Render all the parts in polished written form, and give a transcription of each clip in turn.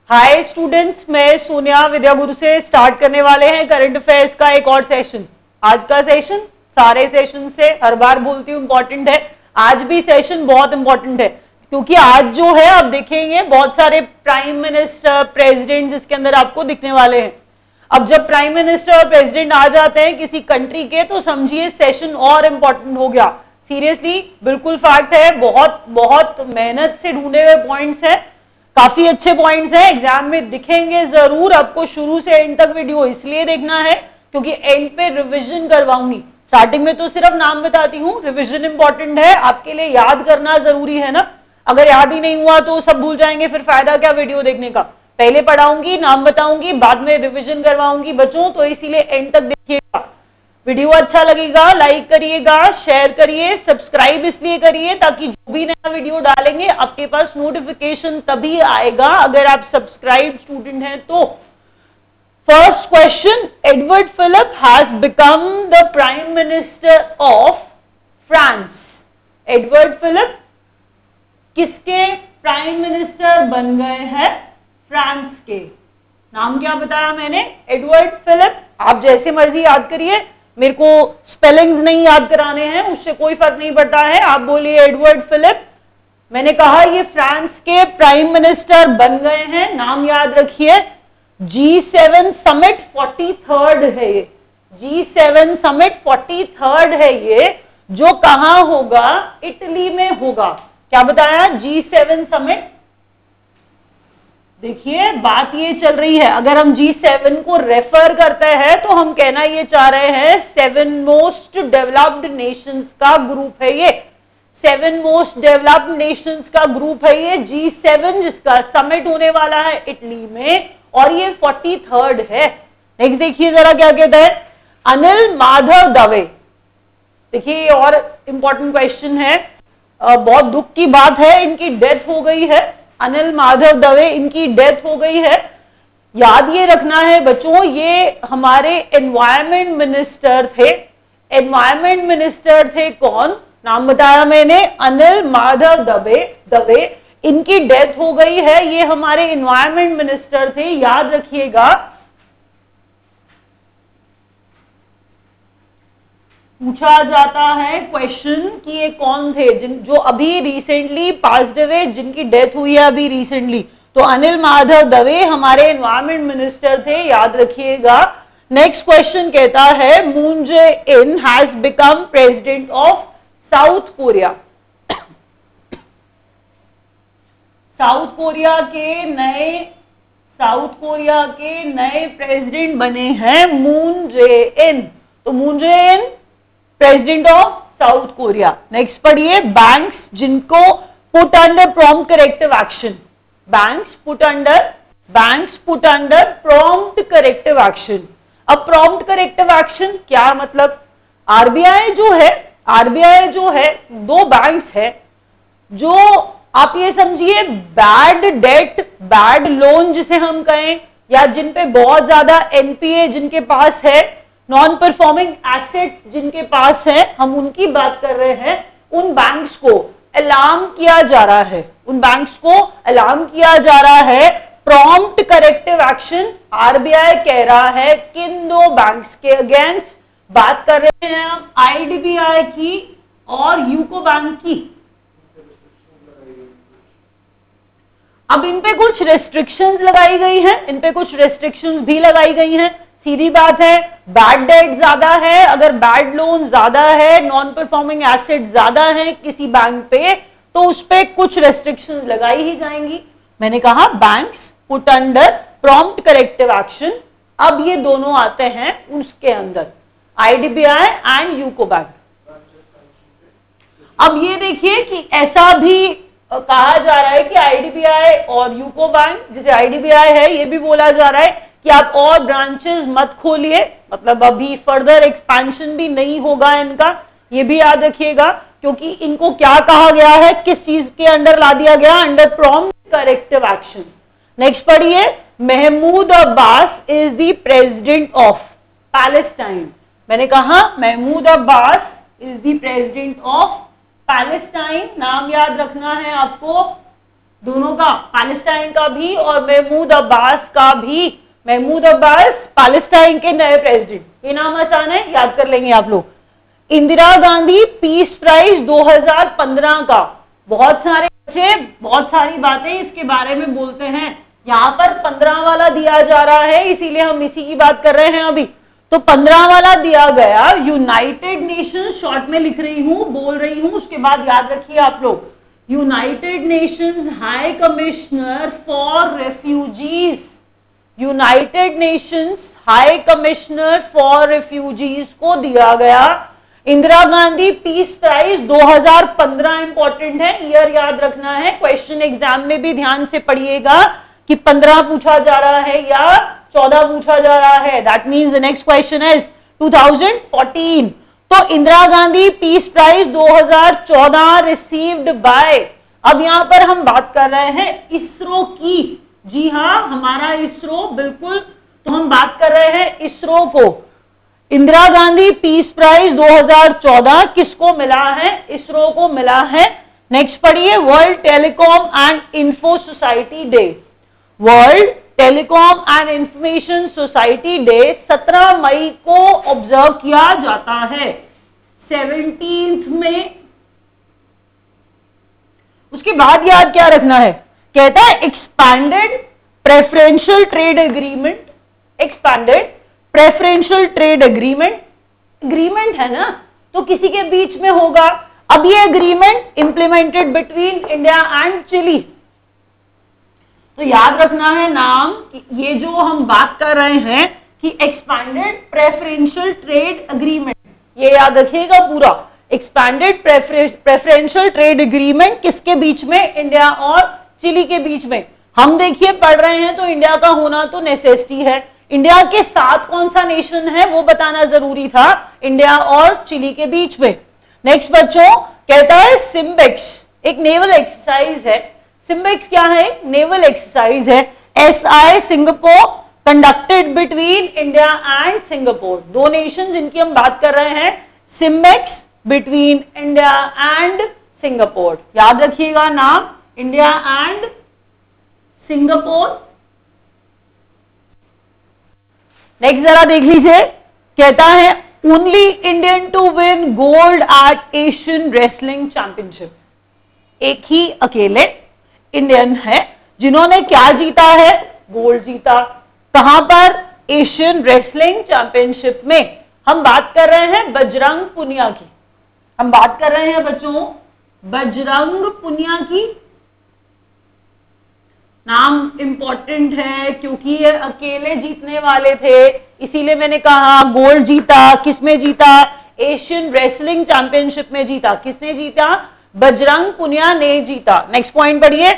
Hi students, मैं सोनिया विद्यागुरु से start करने वाले हैं करंट अफेयर्स का एक और सेशन। आज का सेशन सारे सेशन से हर बार बोलती हूँ इंपॉर्टेंट है, आज भी सेशन बहुत इंपॉर्टेंट है क्योंकि आज जो है आप देखेंगे बहुत सारे प्राइम मिनिस्टर प्रेसिडेंट इसके अंदर आपको दिखने वाले हैं। अब जब प्राइम मिनिस्टर और प्रेसिडेंट आ जाते हैं किसी कंट्री के तो समझिए सेशन और इंपॉर्टेंट हो गया। सीरियसली बिल्कुल फैक्ट है, बहुत बहुत मेहनत से ढूंढे हुए पॉइंट्स है, काफी अच्छे पॉइंट्स हैं, एग्जाम में दिखेंगे जरूर। आपको शुरू से एंड तक वीडियो इसलिए देखना है क्योंकि एंड पे रिवीजन करवाऊंगी। स्टार्टिंग में तो सिर्फ नाम बताती हूँ, रिवीजन इंपॉर्टेंट है, आपके लिए याद करना जरूरी है ना। अगर याद ही नहीं हुआ तो सब भूल जाएंगे, फिर फायदा क्या वीडियो देखने का। पहले पढ़ाऊंगी, नाम बताऊंगी, बाद में रिविजन करवाऊंगी बच्चों, तो इसीलिए एंड तक देखिएगा। वीडियो अच्छा लगेगा लाइक करिएगा, शेयर करिए, सब्सक्राइब इसलिए करिए ताकि जो भी नया वीडियो डालेंगे आपके पास नोटिफिकेशन तभी आएगा अगर आप सब्सक्राइब स्टूडेंट हैं तो। First question, Edward Philippe has become the prime minister of France. Edward Philippe किसके प्राइम मिनिस्टर बन गए हैं? फ्रांस के। नाम क्या बताया मैंने? Edward Philippe. आप जैसे मर्जी याद करिए, मेरे को स्पेलिंग्स नहीं याद कराने हैं, उससे कोई फर्क नहीं पड़ता है। आप बोलिए एडवर्ड फिलिप। मैंने कहा ये फ्रांस के प्राइम मिनिस्टर बन गए हैं, नाम याद रखिए। G7 समिट 43rd है ये, G7 समिट 43rd है ये, जो कहां होगा? इटली में होगा। क्या बताया? G7 summit. देखिए बात ये चल रही है, अगर हम G7 को रेफर करते हैं तो हम कहना ये चाह रहे हैं 7 मोस्ट डेवलप्ड नेशंस का ग्रुप है ये, 7 मोस्ट डेवलप्ड नेशंस का ग्रुप है ये G7, जिसका समिट होने वाला है इटली में, और ये 43rd है। नेक्स्ट देखिए जरा क्या कहता है, अनिल माधव दवे। देखिए ये और इंपॉर्टेंट क्वेश्चन है, बहुत दुख की बात है, इनकी डेथ हो गई है। अनिल माधव दवे, इनकी डेथ हो गई है। याद ये रखना है बच्चों, ये हमारे एनवायरमेंट मिनिस्टर थे। एनवायरमेंट मिनिस्टर थे कौन? नाम बताया मैंने, अनिल माधव दवे। इनकी डेथ हो गई है, ये हमारे एनवायरमेंट मिनिस्टर थे, याद रखिएगा। पूछा जाता है क्वेश्चन कि ये कौन थे जो अभी रिसेंटली पास्ड अवे, जिनकी डेथ हुई है अभी रिसेंटली। तो अनिल माधव दवे हमारे एनवायरमेंट मिनिस्टर थे, याद रखिएगा। नेक्स्ट क्वेश्चन कहता है, Moon Jae in has become president of south Korea. South Korea के नए प्रेसिडेंट बने हैं मून जे इन। तो Moon Jae in president of south Korea. Next पढ़िए, बैंक्स जिनको put under prompt corrective action. Banks put under prompt corrective action. अब prompt corrective action क्या मतलब? आरबीआई जो है दो बैंक्स है जो, आप ये समझिए, बैड डेट, बैड लोन जिसे हम कहें, या जिन पे बहुत ज्यादा एनपीए जिनके पास है, नॉन परफॉर्मिंग एसेट्स जिनके पास है, हम उनकी बात कर रहे हैं। उन बैंक्स को अलार्म किया जा रहा है, प्रॉम्प्ट करेक्टिव एक्शन आरबीआई कह रहा है किन दो बैंक्स के अगेंस्ट? बात कर रहे हैं हम आईडीबीआई की और यूको बैंक की। अब इन पे कुछ रेस्ट्रिक्शंस लगाई गई हैं, सीधी बात है, बैड डेट ज्यादा है, अगर बैड लोन ज्यादा है, नॉन परफॉर्मिंग एसेट ज्यादा है किसी बैंक पे, तो उस पे कुछ रेस्ट्रिक्शंस लगाई ही जाएंगी। मैंने कहा banks put under prompt corrective action. अब ये दोनों आते हैं उसके अंदर, आईडीबीआई एंड यूको बैंक। अब ये देखिए कि ऐसा भी कहा जा रहा है कि आईडीबीआई और यूको बैंक, जिसे आईडीबीआई है, ये भी बोला जा रहा है कि आप और ब्रांचेस मत खोलिए, मतलब अभी फर्दर एक्सपेंशन भी नहीं होगा इनका, ये भी याद रखिएगा, क्योंकि इनको क्या कहा गया है, किस चीज के अंडर ला दिया गया? Under prompt corrective action. Next पढ़िए, Mahmoud Abbas is the president of Palestine. मैंने कहा Mahmoud Abbas is the president of Palestine. नाम याद रखना है आपको, दोनों का, पैलेस्टाइन का भी और महमूद अब्बास का भी। महमूद अब्बास पैलेस्टाइन के नए प्रेसिडेंट, ये नाम आसान है, याद कर लेंगे आप लोग। इंदिरा गांधी पीस प्राइज 2015 का। बहुत सारे बच्चे बहुत सारी बातें इसके बारे में बोलते हैं, यहां पर 15 वाला दिया जा रहा है, इसीलिए हम इसी की बात कर रहे हैं अभी। तो 15 वाला दिया गया, यूनाइटेड नेशंस शॉर्ट में लिख रही हूं, बोल रही हूं, उसके बाद याद रखिए आप लोग। United Nations high commissioner for refugees, United Nations high commissioner for refugees को दिया गया Indira Gandhi peace prize 2015। Important है, ईयर याद रखना है, क्वेश्चन एग्जाम में भी ध्यान से पढ़िएगा कि 15 पूछा जा रहा है या 14 पूछा जा रहा है। That means the next question is 2014। तो Indira Gandhi peace prize 2014 received by, अब यहां पर हम बात कर रहे हैं इसरो की। जी हां, हमारा इसरो, बिल्कुल। तो हम बात कर रहे हैं इसरो को। इंदिरा गांधी पीस प्राइज 2014 किसको मिला है? इसरो को मिला है। नेक्स्ट पढ़िए, world telecom and info society day. World telecom and information society day 17 मई को ऑब्जर्व किया जाता है, 17 में। उसके बाद याद क्या रखना है, कहता है expanded preferential trade agreement. Expanded preferential trade agreement, agreement है ना, तो किसी के बीच में होगा। अब ये agreement implemented between India and Chile. तो याद रखना है नाम, ये जो हम बात कर रहे हैं कि एक्सपैंडेड प्रेफरेंशियल ट्रेड एग्रीमेंट, ये याद रखिएगा पूरा। एक्सपैंडेड प्रेफरेंशियल ट्रेड एग्रीमेंट किसके बीच में? इंडिया और चिली के बीच में। हम देखिए पढ़ रहे हैं तो इंडिया का होना तो नेसेसिटी है। इंडिया के साथ कौन सा नेशन है वो बताना जरूरी था, इंडिया और चिली के बीच में। नेक्स्ट बच्चों, कहता है सिम्बेक्स एक नेवल एक्सरसाइज है। सिम्बेक्स क्या है? नेवल एक्सरसाइज है। SI Singapore conducted between India and Singapore, दो नेशन जिनकी हम बात कर रहे हैं। SIMBEX between India and Singapore, याद रखिएगा नाम, इंडिया एंड सिंगापुर। नेक्स्ट जरा देख लीजिए, कहता है only Indian to win gold at Asian wrestling championship. एक ही अकेले इंडियन है जिन्होंने क्या जीता है? गोल्ड जीता। कहां पर? एशियन रेसलिंग चैंपियनशिप में। हम बात कर रहे हैं बजरंग पुनिया की। हम बात कर रहे हैं बच्चों बजरंग पुनिया की। नाम इंपॉर्टेंट है क्योंकि ये अकेले जीतने वाले थे, इसीलिए मैंने कहा गोल्ड जीता। किसमें जीता? एशियन रेसलिंग चैंपियनशिप में जीता। किसने जीता? बजरंग पुनिया ने जीता। नेक्स्ट पॉइंट पढ़िए,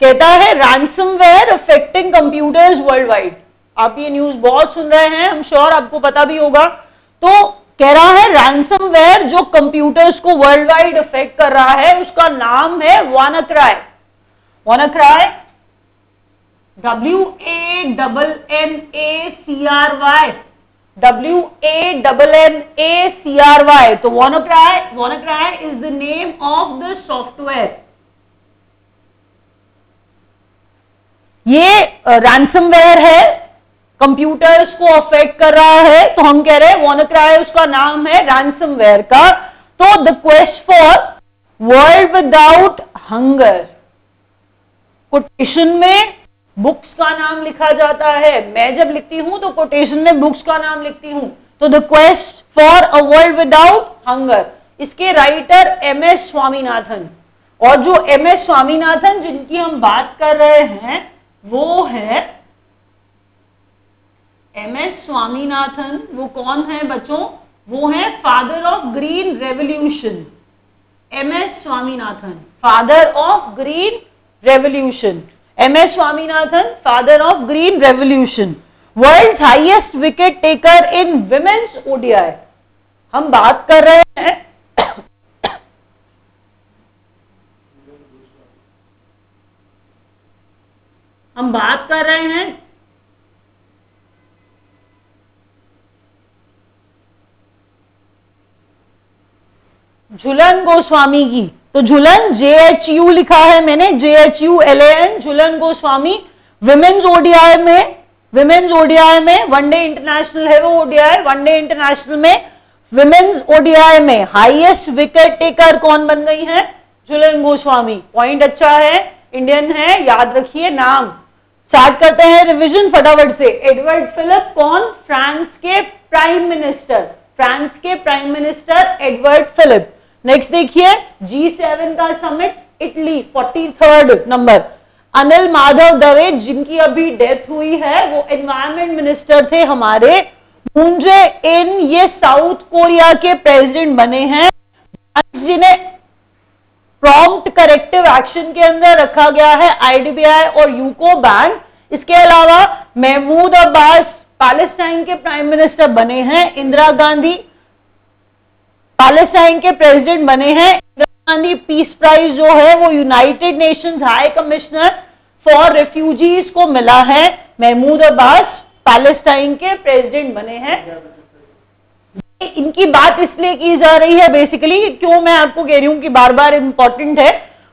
कहता है ransomware affecting computers world wide. आप ये न्यूज बहुत सुन रहे हैं, हम श्योर आपको पता भी होगा। तो कह रहा है रैंसमवेयर जो कंप्यूटर्स को वर्ल्ड वाइड अफेक्ट कर रहा है उसका नाम है WannaCry। WannaCry, WANNACRY, WANNACRY। तो WannaCry is the name of the software। ये रैंसमवेयर है, कंप्यूटर्स को अफेक्ट कर रहा है, तो हम कह रहे हैं WannaCry उसका नाम है रैंसमवेयर का। तो the quest for world without hunger, quotation में बुक्स का नाम लिखा जाता है। मैं जब लिखती हूं तो कोटेशन में बुक्स का नाम लिखती हूं। तो the quest for a world without hunger, इसके राइटर MS स्वामीनाथन। और जो MS स्वामीनाथन जिनकी हम बात कर रहे हैं वो है MS स्वामीनाथन। वो कौन है बच्चों? वो है father of green revolution. MS Swaminathan, father of green revolution. MS Swaminathan, father of green revolution. World's highest wicket taker in women's ODI। हम बात कर रहे हैं झूलन गोस्वामी की। तो झूलन JHU लिखा है मैंने, JHULAN, Jhulan Goswami. Women's ODI में वनडे इंटरनेशनल है वो ओडीआई, वनडे इंटरनेशनल में विमेन्स ओडीआई में हाईएस्ट विकेट टेकर कौन बन गई है? झूलन गोस्वामी। पॉइंट अच्छा है, इंडियन है, याद रखिए नाम। स्टार्ट करते हैं रिवीजन फटाफट से। एडवर्ड फिलिप कौन? फ्रांस के प्राइम मिनिस्टर, फ्रांस के prime minister Edward Philippe. Next देखिए G7 का summit Italy 43rd number. Anil Madhav Dave जिनकी अभी डेथ हुई है वो एनवायरमेंट मिनिस्टर थे हमारे। मून जे इन ये साउथ कोरिया के प्रेसिडेंट बने हैं, जिन्हें प्रॉम्प्ट करेक्टिव एक्शन के अंदर रखा गया है IDBI और यूको बैंक। इसके अलावा महमूद अब्बास पैलेस्टाइन के प्राइम मिनिस्टर बने हैं। इंदिरा गांधी पैलेस्टाइन के प्रेसिडेंट बने हैं। इंदिरा गांधी पीस प्राइज जो है वो United Nations high commissioner for refugees को मिला है। महमूद अब्बास पैलेस्टाइन के प्रेसिडेंट बने हैं। इनकी बात इसलिए की जा रही है बेसिकली, क्यों मैं आपको कह रही हूं कि बार बार इंपॉर्टेंट है,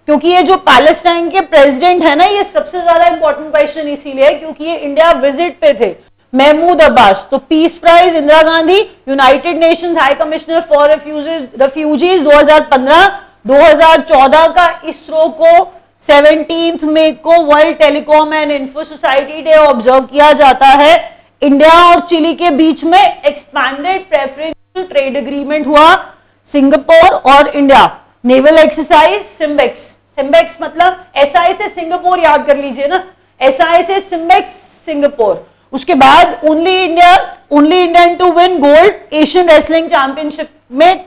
क्योंकि ये जो पैलेस्टाइन के प्रेसिडेंट है ना, ये सबसे ज्यादा इंपॉर्टेंट क्वेश्चन इसीलिए है क्योंकि ये इंडिया विजिट पे थे। महमूद अब्बास, तो peace prize Indira Gandhi, United Nations high commissioner for refugees 2015, 2014 का इसरो को 17 मई को world telecom and info society day observe किया जाता है। इंडिया और चिली के बीच में एक्सपैंडेड प्रेफरेंशियल ट्रेड एग्रीमेंट हुआ। सिंगापुर और India naval exercise SIMBEX, SIMBEX मतलब SI से सिंगापुर याद कर लीजिए ना, SI से सिम्बेक्स सिंगापुर। उसके बाद only Indian to win gold Asian wrestling championship में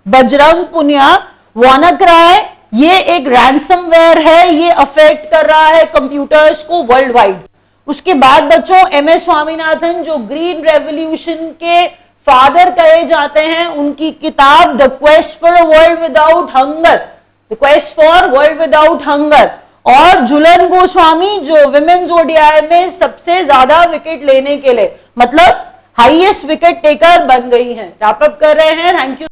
बजरंग पुनिया। WannaCry ये एक रैंसमवेयर है, ये अफेक्ट कर रहा है कंप्यूटर्स को वर्ल्ड वाइड। उसके बाद बच्चों MS स्वामीनाथन जो ग्रीन रेवोल्यूशन के फादर कहे जाते हैं, उनकी किताब the quest for a world without hunger, the quest for world without hunger. और झूलन गोस्वामी जो विमेन्स ओडीआई में सबसे ज्यादा विकेट लेने के लिए मतलब हाईएस्ट विकेट टेकर बन गई हैं। रैप अप कर रहे हैं। Thank you.